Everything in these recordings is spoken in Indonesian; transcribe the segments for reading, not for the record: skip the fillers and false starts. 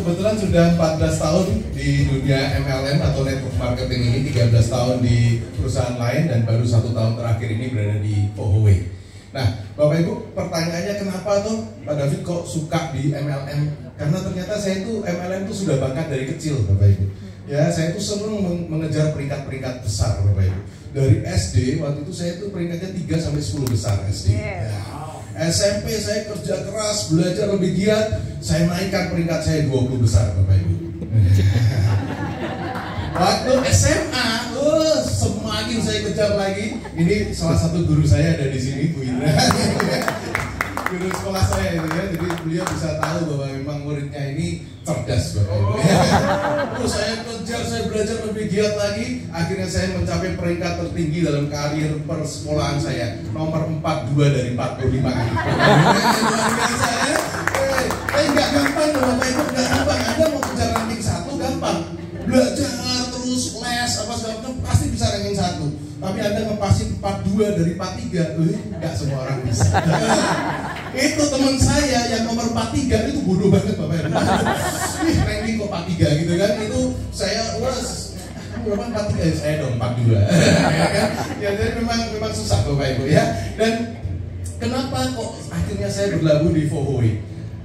kebetulan sudah 14 tahun di dunia MLM atau network marketing ini, 13 tahun di perusahaan lain, dan baru 1 tahun terakhir ini berada di Vohway. Nah, Bapak Ibu, pertanyaannya kenapa tuh Pak David kok suka di MLM? Karena ternyata saya itu MLM itu sudah bakat dari kecil, Bapak Ibu. Ya, saya itu senang mengejar peringkat-peringkat besar, Bapak Ibu. Dari SD, waktu itu saya itu peringkatnya 3 sampai 10 besar SD. Ya. SMP saya kerja keras, belajar lebih giat, saya naikkan peringkat saya 20 besar, Bapak Ibu. Waktu SMA, semakin saya kejar lagi. Ini salah satu guru saya ada di sini, Bu Indra. Guru sekolah saya itu ya, jadi beliau bisa tahu bahwa memang muridnya ini cerdas, Bapak Ibu. Terus saya kejar, saya belajar lebih giat lagi. Akhirnya saya mencapai peringkat tertinggi dalam karir persekolahan saya, nomor 42 dari 45 kali. Nggak gampang loh Bapak Ibu, nggak gampang. Anda mau kejar ranking 1 gampang, belajar terus les apa segala macam pasti bisa ranking 1. Tapi Anda ngepasin 42 dari 43, nggak semua orang bisa. Itu teman saya yang nomor 43 itu bodoh banget Bapak Ibu. Ranking kok 43 gitu kan? Itu saya berapa 43 saya dong 42. Ya kan? Ya jadi memang susah Bapak Ibu ya. Dan kenapa kok akhirnya saya berlabuh di Vohway?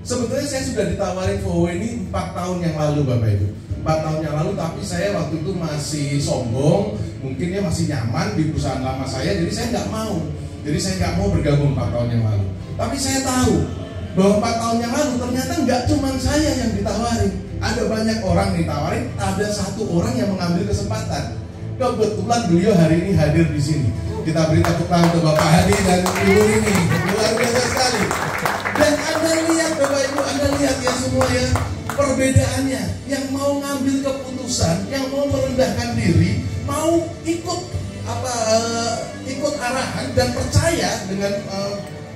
Sebetulnya saya sudah ditawarin Vohway ini 4 tahun yang lalu Bapak Ibu. 4 tahun yang lalu, tapi saya waktu itu masih sombong, mungkin ya masih nyaman di perusahaan lama saya, jadi saya nggak mau. Jadi saya nggak mau bergabung 4 tahun yang lalu. Tapi saya tahu bahwa 4 tahun yang lalu ternyata nggak cuma saya yang ditawarin. Ada banyak orang ditawarin, ada 1 orang yang mengambil kesempatan. Kebetulan beliau hari ini hadir di sini. Kita beri tepuk tangan untuk Bapak Hadi dan Ibu ini. Luar biasa sekali. Dan Anda lihat Bapak Ibu, Anda lihat ya semua ya, perbedaannya. Yang mau ngambil keputusan, yang mau merendahkan diri, mau ikut ikut arahan dan percaya dengan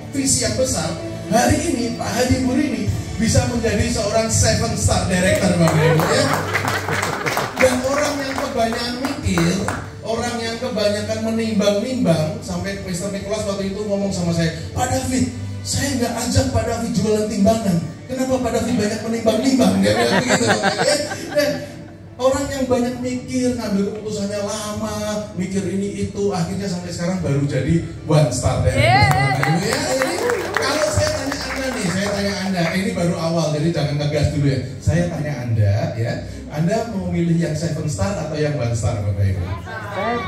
visi yang besar. Hari ini Pak Hadi Burini bisa menjadi seorang 7-star director Bapak Ibu ya. Dan orang yang kebanyakan mikir, orang yang kebanyakan menimbang-nimbang, sampai Mr. Nicholas waktu itu ngomong sama saya, Pak David, saya nggak ajak Pak David jualan timbangan. Kenapa Pak David banyak menimbang-nimbang? Dia bilang begitu ya. Dan orang yang banyak mikir, ngambil keputusannya lama, mikir ini itu, akhirnya sampai sekarang baru jadi 1-star director. Ya, kalau saya tanya Anda nih, ini baru awal, jadi jangan ngegas dulu ya. Saya tanya Anda ya, Anda mau milih yang 7-star atau yang 1-star Bapak Ibu?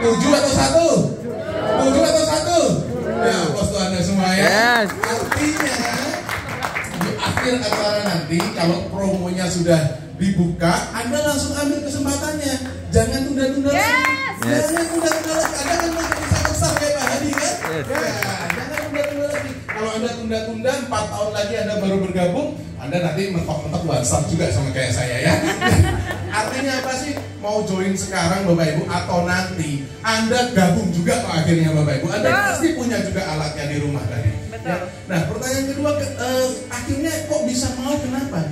7 atau 1? 7 atau 1? Ya, pos tuh Anda semua ya. Yes. Artinya di akhir acara nanti kalau promonya sudah dibuka, Anda langsung ambil kesempatannya. Jangan tunda-tunda lagi. Yes. Jangan tunda-tunda lagi. Anda kan mau jadi 1-star kayak Pak Hadi kan? Yes. Ya, jangan tunda-tunda lagi. Kalau Anda tunda-tunda 4 tahun lagi Anda baru bergabung, Anda nanti mentok-mentok 1-star juga sama kayak saya ya. Artinya apa sih? Mau join sekarang Bapak Ibu atau nanti Anda gabung juga kok akhirnya Bapak Ibu. Anda pasti punya juga alatnya di rumah tadi. Ya. Nah, pertanyaan kedua, akhirnya kok bisa mau, kenapa?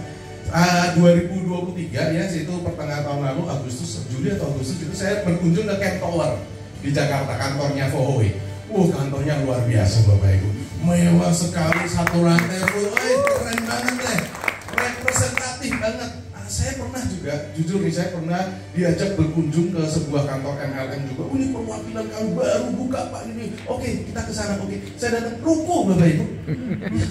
2023 ya, itu pertengahan tahun lalu, Juli atau Agustus itu saya berkunjung ke Camp Tower di Jakarta, kantornya Vohway. Kantornya luar biasa Bapak Ibu, mewah sekali, 1 lantai full, keren banget deh, representatif banget. Saya pernah juga, jujur nih, saya pernah diajak berkunjung ke sebuah kantor MLM juga. Ini perwakilan kami baru buka Pak ini. Oke, kita ke sana. Oke, saya datang, ruko Bapak Ibu.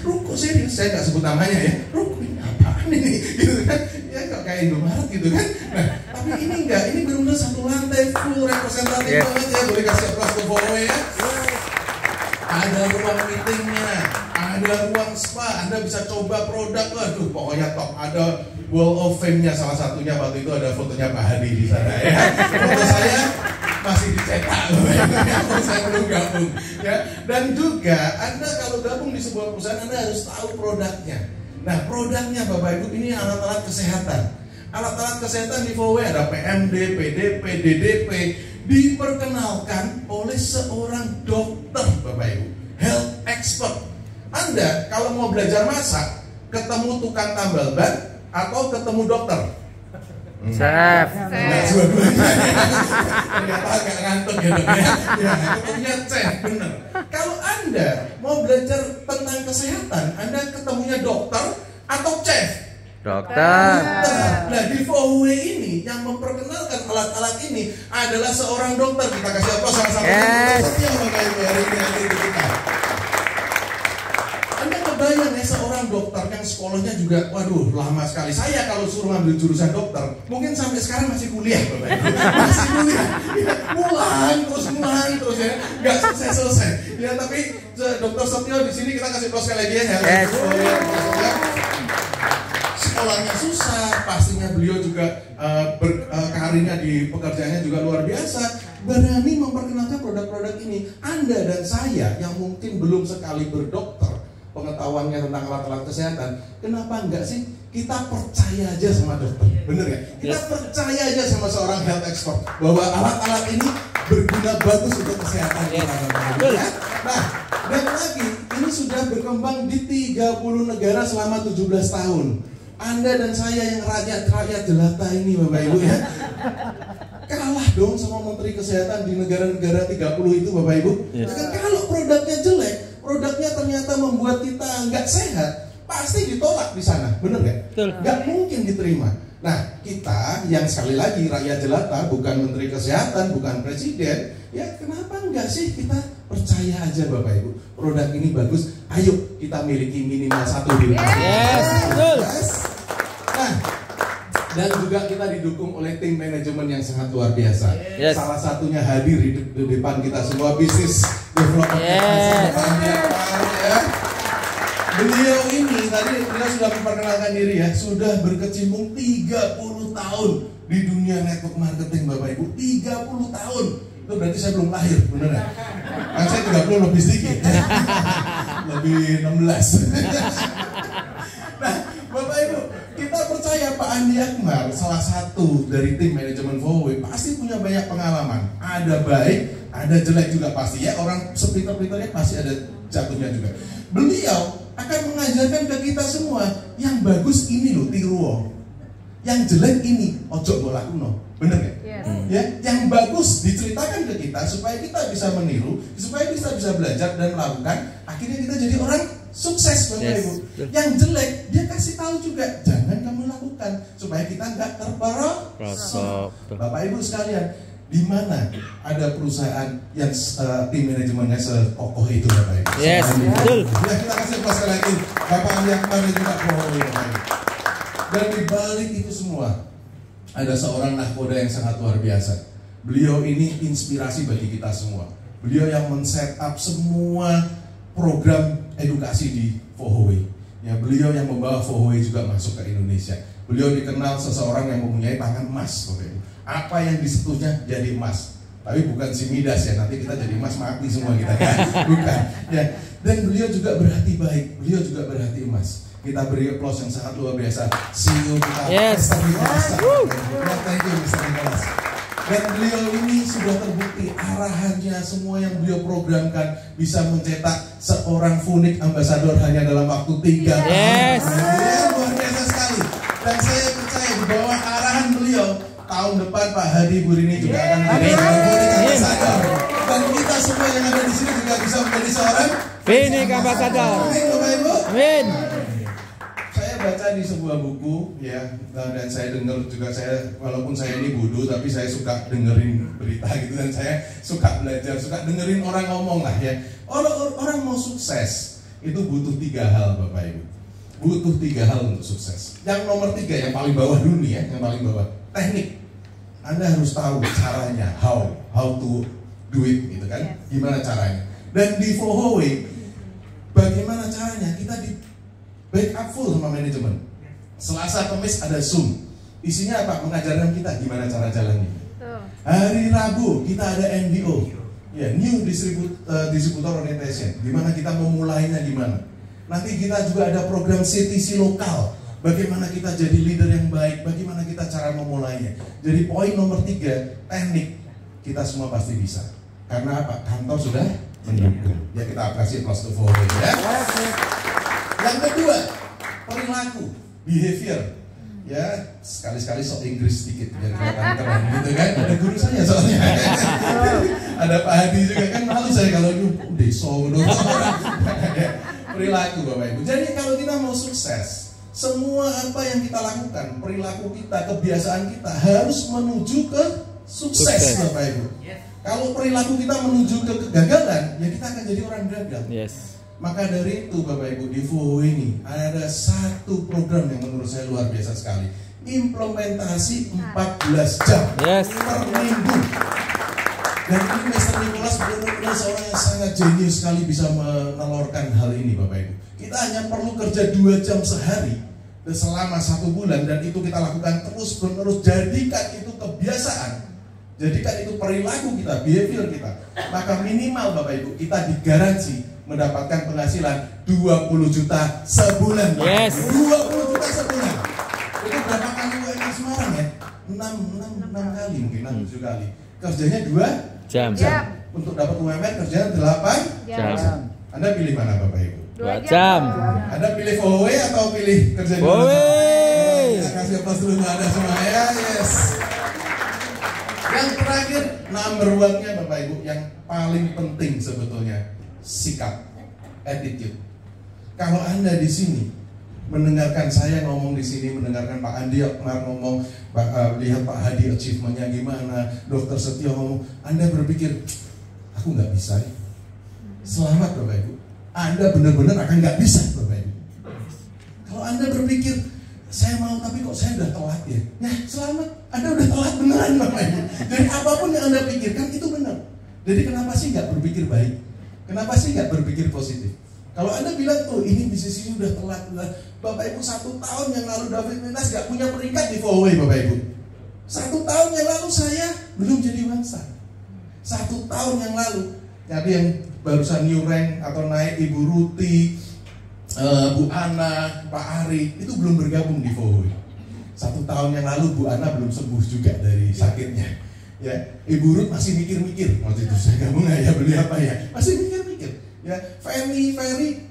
Ruko serius, saya nggak sebut namanya ya. Ruko ini apaan ini? Gitu kan? Ya kok kayak Indomaret gitu kan? Nah, tapi ini enggak, ini benar-benar 1 lantai full representatif banget ya. Boleh kasih aplaus ke Vohway ya. Ada ruang meetingnya, ada ruang spa, Anda bisa coba produk, aduh pokoknya top. Ada Wall of Fame-nya, salah satunya waktu itu ada fotonya Pak Hadi di sana ya. Foto saya masih dicetak loh, saya belum gabung ya. Dan juga Anda kalau gabung di sebuah perusahaan, Anda harus tahu produknya. Nah, produknya Bapak Ibu ini alat-alat kesehatan. Alat-alat kesehatan di Vohway ada PMD, PDP, DDP, diperkenalkan oleh seorang dokter Bapak Ibu, health expert. Anda kalau mau belajar masak, ketemu tukang tambal ban atau ketemu dokter? Chef. Nah, dua-duanya. Ternyata agak ngantuk ya dok ya. Ya, ketemunya chef, bener. Kalau Anda mau belajar tentang kesehatan, Anda ketemunya dokter atau chef? Dokter. Nah di Fohwe ini yang memperkenalkan alat-alat ini adalah seorang dokter. Kita kasih aplaus sama-sama. Yes. Yang mengenai hari ini kita. Anda kebayang ya seorang dokter yang sekolahnya juga, waduh lama sekali. Saya kalau suruh ngambil jurusan dokter, mungkin sampai sekarang masih kuliah, Bapak Ibu. Masih kuliah, ya, ngulang terus ya, nggak selesai. Ya tapi Dokter Setio di sini kita kasih aplaus sekali lagi ya. Yes. Sekolahnya susah, pastinya beliau juga karirnya di pekerjaannya juga luar biasa. Berani memperkenalkan produk-produk ini. Anda dan saya yang mungkin belum sekali berdokter, pengetahuannya tentang alat-alat kesehatan, kenapa enggak sih kita percaya aja sama dokter, bener ya? Kita percaya aja sama seorang health expert bahwa alat-alat ini berguna bagus untuk kesehatan kita. Nah, dan lagi ini sudah berkembang di 30 negara selama 17 tahun. Anda dan saya yang rakyat jelata ini Bapak Ibu ya, kalah dong sama Menteri Kesehatan di negara-negara 30 itu Bapak Ibu. Yes. Kalau produknya jelek, produknya ternyata membuat kita nggak sehat, pasti ditolak di sana, bener nggak? Nggak mungkin diterima. Nah kita yang sekali lagi rakyat jelata, bukan Menteri Kesehatan, bukan Presiden, ya kenapa nggak sih kita percaya aja Bapak Ibu, produk ini bagus, ayo kita miliki minimal 1 di rumah. Yes, betul. Yes. Nah, dan juga kita didukung oleh tim manajemen yang sangat luar biasa. Yes. Salah satunya hadir di depan kita semua, bisnis development. Yes. Ya. Beliau ini tadi beliau sudah memperkenalkan diri ya, sudah berkecimpung 30 tahun di dunia network marketing Bapak Ibu. 30 tahun. Itu berarti saya belum lahir, bener ya? Kan saya 30 lebih sedikit. Lebih 16. Nah, Bapak Ibu, kita percaya Pak Andi Akbar, salah satu dari tim manajemen Fohwe, pasti punya banyak pengalaman. Ada baik, ada jelek juga pasti ya. Orang sepinter-pinternya pasti ada jatuhnya juga. Beliau akan mengajarkan ke kita semua, yang bagus ini loh, tiru. Yang jelek ini, ojo bola kuno. Bener ya? Yes. Ya, yang bagus diceritakan ke kita supaya kita bisa meniru, supaya kita bisa belajar dan melakukan. Akhirnya kita jadi orang sukses, Bapak Ibu. Yang jelek dia kasih tahu juga, jangan kamu lakukan supaya kita nggak terperosok. Bapak Ibu sekalian, di mana ada perusahaan yang tim manajemennya sekokoh itu, Bapak Ibu? Yes, betul. Ya, kita kasih pas lagi Bapak Andi Akbar dan juga Fohwe, Bapak Ibu. Dan di balik itu semua ada seorang nahkoda yang sangat luar biasa. Beliau ini inspirasi bagi kita semua. Beliau yang men-set up semua program edukasi di Fohwe. Ya, beliau yang membawa Fohwe juga masuk ke Indonesia. Beliau dikenal seseorang yang mempunyai tangan emas, Bapak Ibu. Apa yang disentuhnya jadi emas. Tapi bukan si Midas ya, nanti kita jadi emas mati semua kita kan. Bukan. Ya. Dan beliau juga berhati baik, beliau juga berhati emas. Kita beri aplaus yang sangat luar biasa CEO kita, yes. Mr. Nicholas. Thank you Mr. Nicholas. Dan beliau ini sudah terbukti arahannya, semua yang beliau programkan bisa mencetak seorang Funix Ambassador hanya dalam waktu 3 tahun. Yes. Ya, luar biasa sekali. Dan saya percaya di bawah arahan beliau, tahun depan Pak Hadi Burini juga akan menjadi seorang Funix Ambassador. Dan kita semua yang ada di sini juga bisa menjadi seorang Funix Ambassador. Amin, Bapak Ibu. Amin. Baca di sebuah buku ya, dan saya dengar juga, saya walaupun saya ini bodoh tapi saya suka dengerin berita gitu, dan saya suka belajar, suka dengerin orang ngomong lah ya. Orang mau sukses itu butuh 3 hal Bapak Ibu. Butuh 3 hal untuk sukses. Yang nomor 3 yang paling bawah dulu nih ya, yang paling bawah, teknik. Anda harus tahu caranya, how to do it gitu kan, gimana caranya. Dan di Fohwe bagaimana caranya, kita di backup full sama manajemen. Selasa Kamis ada Zoom. Isinya apa? Mengajarkan kita gimana cara jalannya. Hari Rabu kita ada NDO, ya, New Distributor Orientation. Gimana kita memulainya gimana. Nanti kita juga ada program CTC lokal. Bagaimana kita jadi leader yang baik, bagaimana kita cara memulainya. Jadi poin nomor 3, teknik. Kita semua pasti bisa. Karena apa? Kantor sudah mendukung. Ya, kita apresiasi plus to Fohwe ya. Yang kedua, perilaku, behavior. Ya, sekali-sekali sok Inggris sedikit biar kelihatan keren gitu kan. Ada guru saya soalnya. Ada Pak Hadi juga kan, malu saya kalau itu deso gitu. Perilaku Bapak Ibu. Jadi kalau kita mau sukses, Semua apa yang kita lakukan, perilaku kita, kebiasaan kita harus menuju ke sukses, Bapak Ibu. Kalau perilaku kita menuju ke kegagalan, ya kita akan jadi orang gagal. Yes. Maka dari itu Bapak Ibu, di FOWO ini ada satu program yang menurut saya luar biasa sekali. Implementasi 14 jam per minggu. Dan ini Mr. Nicholas benar-benar seorang yang sangat jenius sekali bisa menelurkan hal ini Bapak Ibu. Kita hanya perlu kerja 2 jam sehari selama 1 bulan, dan itu kita lakukan terus menerus. Jadikan itu kebiasaan, jadikan itu perilaku kita, behavior kita. Maka minimal Bapak Ibu, kita digaransi mendapatkan penghasilan 20 juta sebulan. Yes. 20 juta sebulan. Itu berapa kali UMR Semarang ya? 6 kali mungkin, 7 kali. Kerjanya 2 jam. Untuk dapat UMR kerjanya 8 jam. Anda pilih mana Bapak Ibu? 2 jam. Anda pilih FOWO atau pilih kerja di FOWO? Kita kasih aplaus dulu ada semua ya. Yes. Yang terakhir, number one-nya Bapak Ibu, yang paling penting sebetulnya, sikap, attitude. Kalau Anda di sini mendengarkan saya ngomong di sini, mendengarkan Pak Andi Akmar ngomong, lihat Pak Hadi achievement-nya gimana, Dokter Setio ngomong, Anda berpikir, aku nggak bisa. Selamat Bapak Ibu, Anda benar-benar akan nggak bisa Bapak Ibu. Kalau Anda berpikir, saya mau tapi kok saya udah telat ya, ya selamat, Anda udah telat beneran Bapak Ibu. Jadi apapun yang Anda pikirkan itu benar. Jadi kenapa sih nggak berpikir baik? Kenapa sih nggak berpikir positif? Kalau Anda bilang, oh ini bisnis ini udah telat, Bapak Ibu 1 tahun yang lalu David Minas nggak punya peringkat di FOWO Bapak Ibu. 1 tahun yang lalu saya belum jadi wangsa. 1 tahun yang lalu, jadi yang barusan new rank atau naik Ibu Ruti, Bu Ana, Pak Ari itu belum bergabung di FOWO. 1 tahun yang lalu Bu Ana belum sembuh juga dari sakitnya. Ya, Ibu Ruth masih mikir-mikir waktu itu saya gabung ya beli apa ya, masih mikir-mikir. Ya, Ferry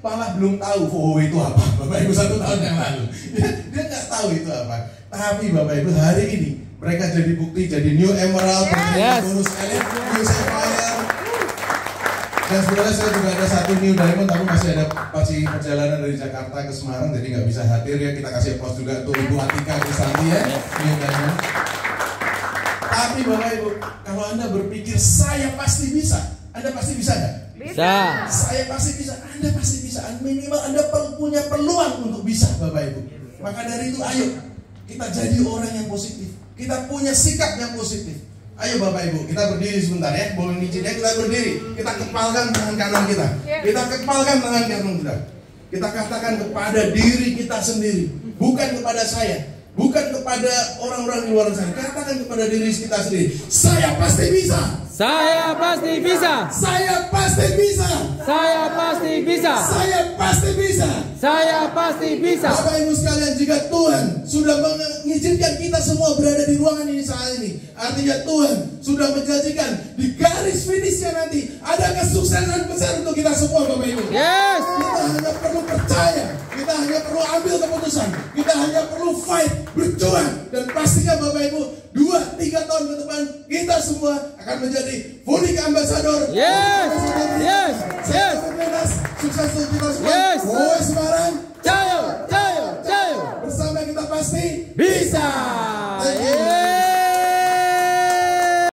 malah belum tahu FOWO itu apa Bapak Ibu 1 tahun yang lalu. Ya, dia nggak tahu itu apa. Tapi Bapak Ibu hari ini mereka jadi bukti, jadi new emerald, Yes. bonus elite, new sapphire. Dan sebenarnya saya juga ada 1 new diamond, tapi masih ada perjalanan dari Jakarta ke Semarang, jadi nggak bisa hadir ya. Kita kasih aplaus juga untuk Ibu Atika Krisanti ya, new diamond. Tapi Bapak Ibu, kalau Anda berpikir saya pasti bisa, Anda pasti bisa nggak? Bisa. Saya pasti bisa, Anda pasti bisa. Minimal Anda punya peluang untuk bisa Bapak Ibu. Maka dari itu ayo kita jadi orang yang positif. Kita punya sikap yang positif. Ayo Bapak Ibu, kita berdiri sebentar ya. Boleh izinnya kita berdiri. Kita kepalkan tangan kanan kita. Kita kepalkan tangan kanan kita. Kita katakan kepada diri kita sendiri, bukan kepada saya, bukan kepada orang-orang di luar sana. Katakan kepada diri kita sendiri, saya pasti bisa. Saya pasti bisa. Saya pasti bisa. Saya pasti bisa. Saya pasti bisa. Saya pasti bisa. Bapak Ibu sekalian, jika Tuhan sudah mengizinkan kita semua berada di ruangan ini saat ini, artinya Tuhan sudah menjanjikan di garis finishnya nanti ada kesuksesan besar untuk kita semua Bapak Ibu. Yes. Kita hanya perlu percaya, kita hanya perlu ambil keputusan, kita hanya perlu fight, berjuang, dan pastinya Bapak Ibu 2-3 tahun ke depan kita semua akan menjadi Funik Ambassador. Yes. Yes. Yes. Sukses untuk kita semua. Yes. Oh,